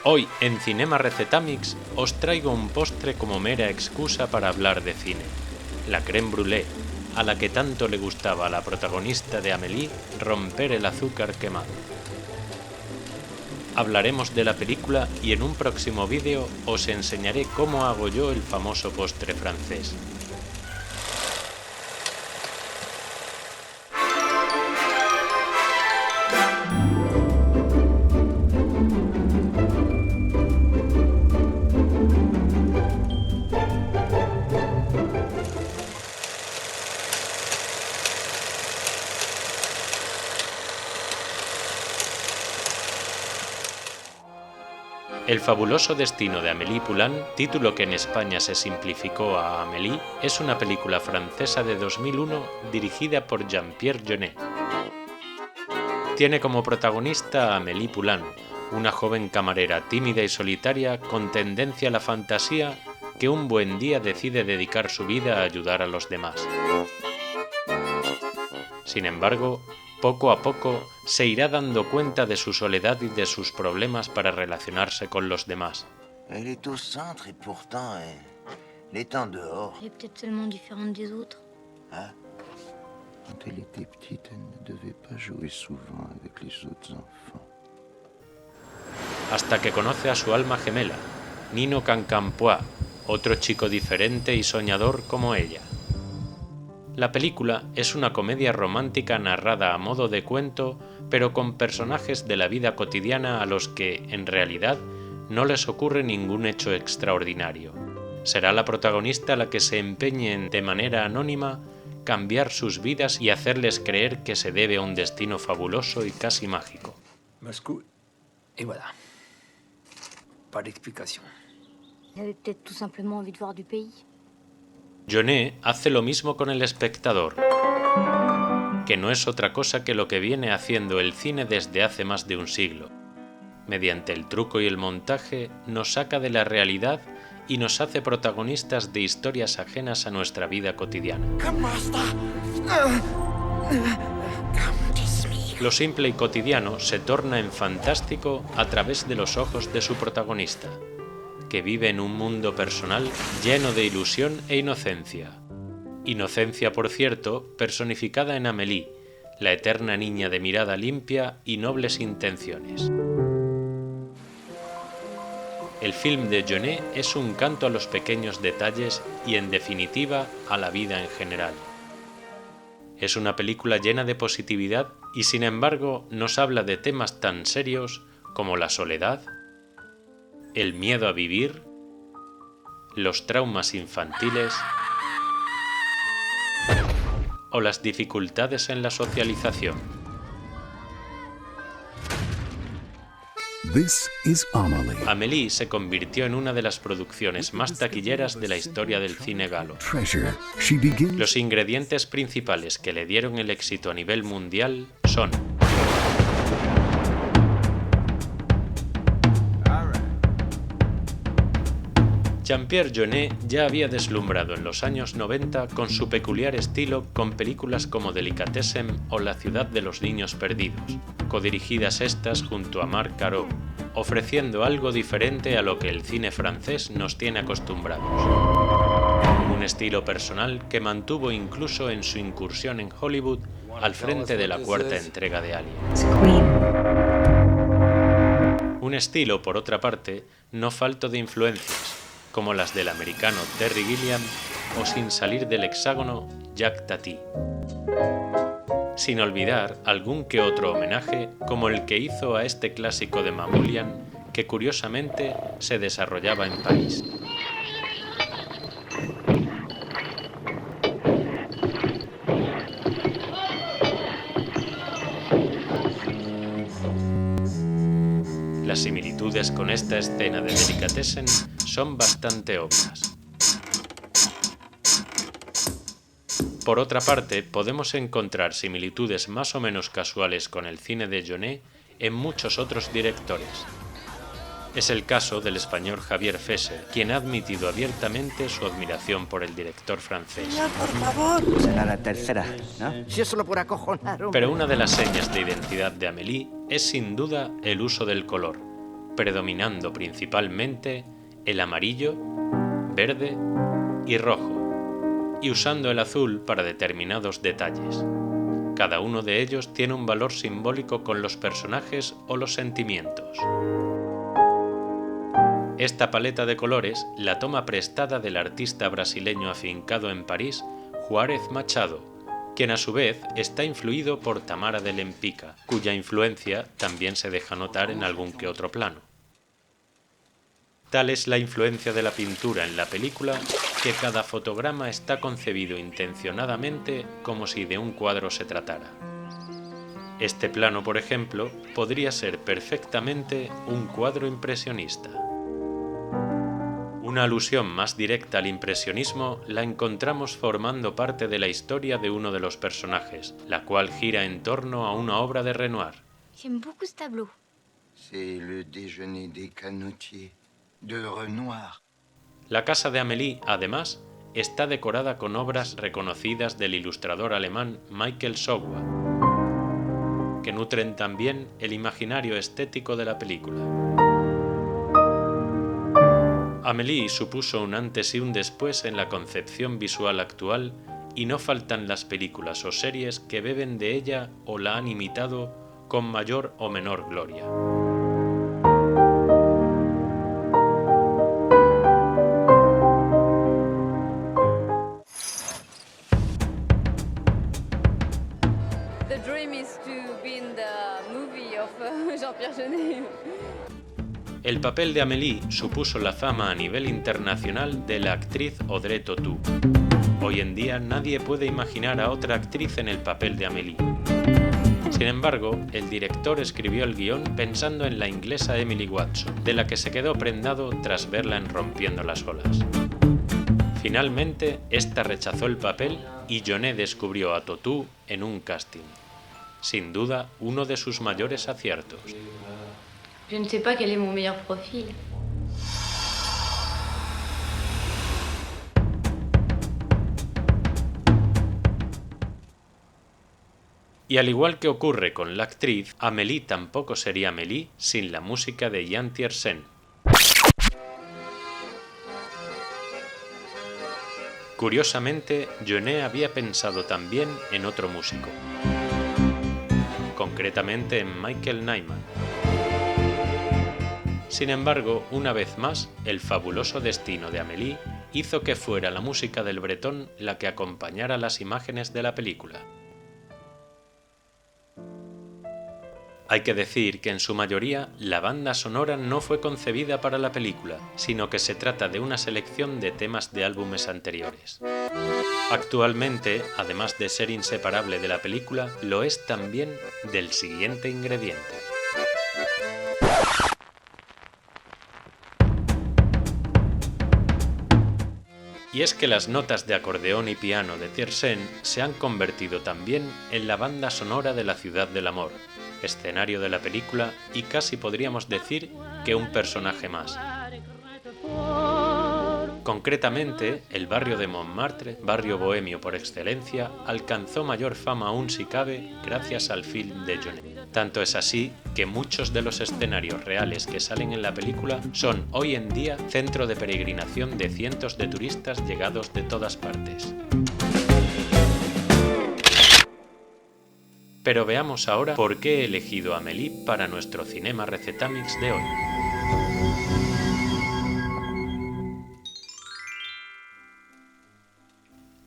Hoy en Cinema Recetamix os traigo un postre como mera excusa para hablar de cine, la crème brûlée, a la que tanto le gustaba a la protagonista de Amélie romper el azúcar quemado. Hablaremos de la película y en un próximo vídeo os enseñaré cómo hago yo el famoso postre francés. El fabuloso destino de Amélie Poulain, título que en España se simplificó a Amélie, es una película francesa de 2001 dirigida por Jean-Pierre Jeunet. Tiene como protagonista a Amélie Poulain, una joven camarera tímida y solitaria con tendencia a la fantasía que un buen día decide dedicar su vida a ayudar a los demás. Sin embargo, poco a poco se irá dando cuenta de su soledad y de sus problemas para relacionarse con los demás. Elle est au centre et pourtant elle est en dehors. Elle est peut-être seulement différente des autres. Hein? Quand elle était petite, elle ne devait pas jouer souvent avec les autres enfants. Hasta que conoce a su alma gemela, Nino Cancampoix, otro chico diferente y soñador como ella. La película es una comedia romántica narrada a modo de cuento, pero con personajes de la vida cotidiana a los que, en realidad, no les ocurre ningún hecho extraordinario. Será la protagonista la que se empeñe en, de manera anónima, cambiar sus vidas y hacerles creer que se debe a un destino fabuloso y casi mágico. Moscou, et voilà. Pas d'explication. Elle avait peut-être tout simplement envie de voir du pays. Jeunet hace lo mismo con El espectador, que no es otra cosa que lo que viene haciendo el cine desde hace más de un siglo. Mediante el truco y el montaje nos saca de la realidad y nos hace protagonistas de historias ajenas a nuestra vida cotidiana. Lo simple y cotidiano se torna en fantástico a través de los ojos de su protagonista, que vive en un mundo personal lleno de ilusión e inocencia. Inocencia, por cierto, personificada en Amélie, la eterna niña de mirada limpia y nobles intenciones. El film de Jeunet es un canto a los pequeños detalles y, en definitiva, a la vida en general. Es una película llena de positividad y, sin embargo, nos habla de temas tan serios como la soledad, el miedo a vivir, los traumas infantiles o las dificultades en la socialización. This is Amélie. Amélie se convirtió en una de las producciones más taquilleras de la historia del cine galo. Los ingredientes principales que le dieron el éxito a nivel mundial son: Jean-Pierre Jeunet ya había deslumbrado en los años 90 con su peculiar estilo con películas como Delicatessen o La ciudad de los niños perdidos, codirigidas estas junto a Marc Caro, ofreciendo algo diferente a lo que el cine francés nos tiene acostumbrados. Un estilo personal que mantuvo incluso en su incursión en Hollywood al frente de la cuarta entrega de Alien. Un estilo, por otra parte, no falto de influencias, como las del americano Terry Gilliam o, sin salir del hexágono, Jacques Tati. Sin olvidar algún que otro homenaje, como el que hizo a este clásico de Mamoulian, que curiosamente se desarrollaba en París. Las similitudes con esta escena de Delicatessen son bastante obvias. Por otra parte, podemos encontrar similitudes más o menos casuales con el cine de Jeunet en muchos otros directores. Es el caso del español Javier Fesser, quien ha admitido abiertamente su admiración por el director francés. Por favor. Será la tercera, ¿no? Si es solo por acojonar, hombre. Pero una de las señas de identidad de Amélie es sin duda el uso del color. predominando principalmente el amarillo, verde y rojo, y usando el azul para determinados detalles. Cada uno de ellos tiene un valor simbólico con los personajes o los sentimientos. Esta paleta de colores la toma prestada del artista brasileño afincado en París, Juárez Machado, quien a su vez está influido por Tamara de Lempicka, cuya influencia también se deja notar en algún que otro plano. Tal es la influencia de la pintura en la película que cada fotograma está concebido intencionadamente como si de un cuadro se tratara. Este plano, por ejemplo, podría ser perfectamente un cuadro impresionista. Una alusión más directa al impresionismo la encontramos formando parte de la historia de uno de los personajes, la cual gira en torno a una obra de Renoir. J'aime beaucoup ce tableau. C'est le déjeuner des canotiers de Renoir. La casa de Amélie, además, está decorada con obras reconocidas del ilustrador alemán Michael Sogua, que nutren también el imaginario estético de la película. Amélie supuso un antes y un después en la concepción visual actual y no faltan las películas o series que beben de ella o la han imitado con mayor o menor gloria. The dream is to be in the movie of Jean-Pierre Jeunet. El papel de Amélie supuso la fama a nivel internacional de la actriz Audrey Tautou. Hoy en día nadie puede imaginar a otra actriz en el papel de Amélie. Sin embargo, el director escribió el guión pensando en la inglesa Emily Watson, de la que se quedó prendado tras verla en Rompiendo las olas. Finalmente, esta rechazó el papel y Jeunet descubrió a Tautou en un casting. Sin duda, uno de sus mayores aciertos. Je ne sais pas quel est mon meilleur profil. Y al igual que ocurre con la actriz, Amélie tampoco sería Amélie sin la música de Yann Tiersen. Curiosamente, Jeunet había pensado también en otro músico, concretamente en Michael Nyman. Sin embargo, una vez más, el fabuloso destino de Amélie hizo que fuera la música del Bretón la que acompañara las imágenes de la película. Hay que decir que en su mayoría la banda sonora no fue concebida para la película, sino que se trata de una selección de temas de álbumes anteriores. Actualmente, además de ser inseparable de la película, lo es también del siguiente ingrediente. Y es que las notas de acordeón y piano de Tiersen se han convertido también en la banda sonora de La ciudad del amor, escenario de la película y casi podríamos decir que un personaje más. Concretamente, el barrio de Montmartre, barrio bohemio por excelencia, alcanzó mayor fama aún si cabe gracias al film de Jeunet. Tanto es así que muchos de los escenarios reales que salen en la película son hoy en día centro de peregrinación de cientos de turistas llegados de todas partes. Pero veamos ahora por qué he elegido a Amélie para nuestro Cinema Recetamix de hoy.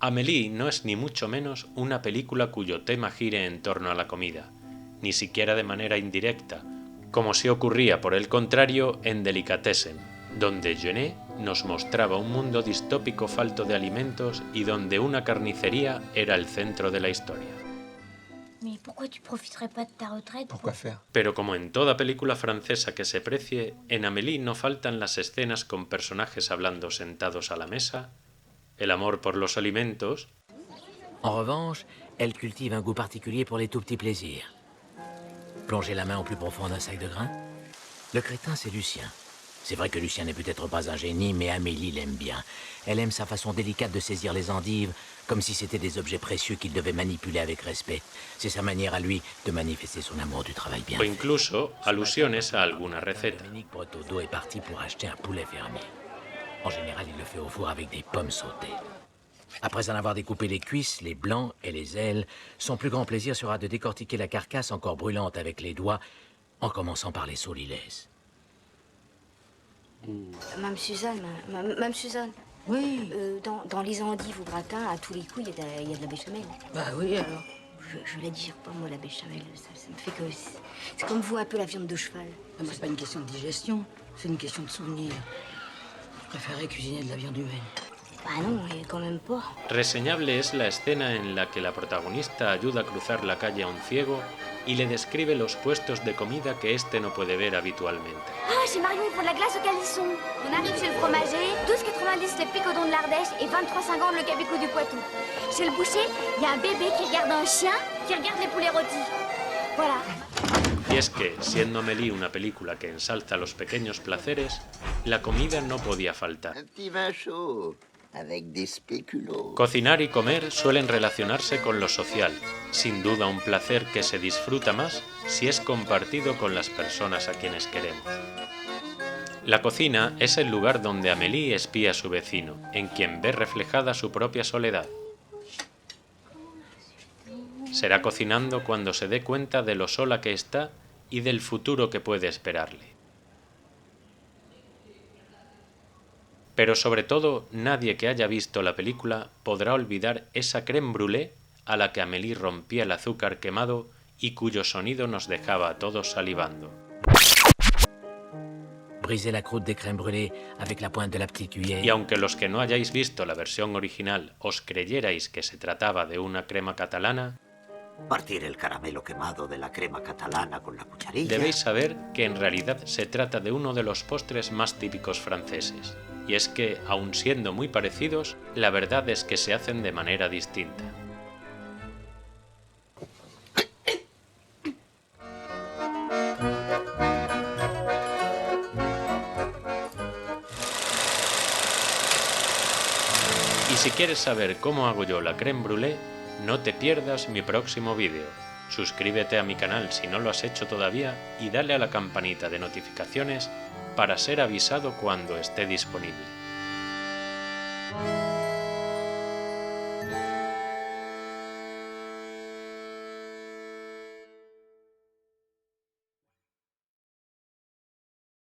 Amélie no es ni mucho menos una película cuyo tema gire en torno a la comida, ni siquiera de manera indirecta, como si ocurría por el contrario en Delicatessen, donde Jeunet nos mostraba un mundo distópico falto de alimentos y donde una carnicería era el centro de la historia. Mais pourquoi tu profiterais pas de ta retraite? Pourquoi faire? Pero como en toda película francesa que se precie, en Amélie no faltan las escenas con personajes hablando sentados a la mesa, el amor por los alimentos. En revanche, elle cultive un goût particulier pour les tout petits plaisirs. Plonger la main au plus profond d'un sac de grains. Le crétin, c'est Lucien. C'est vrai que Lucien n'est peut-être pas un génie, mais Amélie l'aime bien. Elle aime sa façon délicate de saisir les endives, comme si c'était des objets précieux qu'il devait manipuler avec respect. C'est sa manière à lui de manifester son amour du travail bien O fait. incluso alusiones a alguna receta. Dominique Bretodeau est parti pour acheter un poulet fermier. En général, il le fait au four avec des pommes sautées. Après en avoir découpé les cuisses, les blancs et les ailes, son plus grand plaisir sera de décortiquer la carcasse encore brûlante avec les doigts, en commençant par les soliles. Mme Suzanne, Mme Suzanne. Oui. Dans les endives au gratin, à tous les coups, il y a de la béchamel. Bah oui, alors. Je la digère pas, moi, la béchamel. Ça me fait que... C'est comme vous, un peu la viande de cheval. Non, mais c'est pas une question de digestion, c'est une question de souvenir. Je préférerais cuisiner de la viande humaine. Bah non, quand même pas. Reseñable es la escena en la que la protagonista ayuda a cruzar la calle a un ciego y le describe los puestos de comida que éste no puede ver habitualmente. Ah, chez Marion, ils font de la glace au calisson. On arrive chez le fromager, 12,90 le picodon de l'Ardèche et 23,50 le cabico du Poitou. Chez le boucher, il y a un bébé qui regarde un chien qui regarde les poulets rôtis. Voilà. Y es que, siendo Amélie una película que ensalza los pequeños placeres, la comida no podía faltar. Un petit vin chaud, avec des spéculoos. Cocinar y comer suelen relacionarse con lo social, sin duda un placer que se disfruta más si es compartido con las personas a quienes queremos. La cocina es el lugar donde Amélie espía a su vecino, en quien ve reflejada su propia soledad. Será cocinando cuando se dé cuenta de lo sola que está y del futuro que puede esperarle. Pero sobre todo, nadie que haya visto la película podrá olvidar esa crème brûlée a la que Amélie rompía el azúcar quemado y cuyo sonido nos dejaba a todos salivando. Briser la croûte des crèmes brûlées avec la pointe de la petite cuillère. Y aunque los que no hayáis visto la versión original os creyerais que se trataba de una crema catalana, Partir el caramelo quemado de la crema catalana con la cucharilla. debéis saber que en realidad se trata de uno de los postres más típicos franceses. Y es que, aun siendo muy parecidos, la verdad es que se hacen de manera distinta. Y si quieres saber cómo hago yo la crème brûlée, no te pierdas mi próximo vídeo. Suscríbete a mi canal si no lo has hecho todavía y dale a la campanita de notificaciones para ser avisado cuando esté disponible.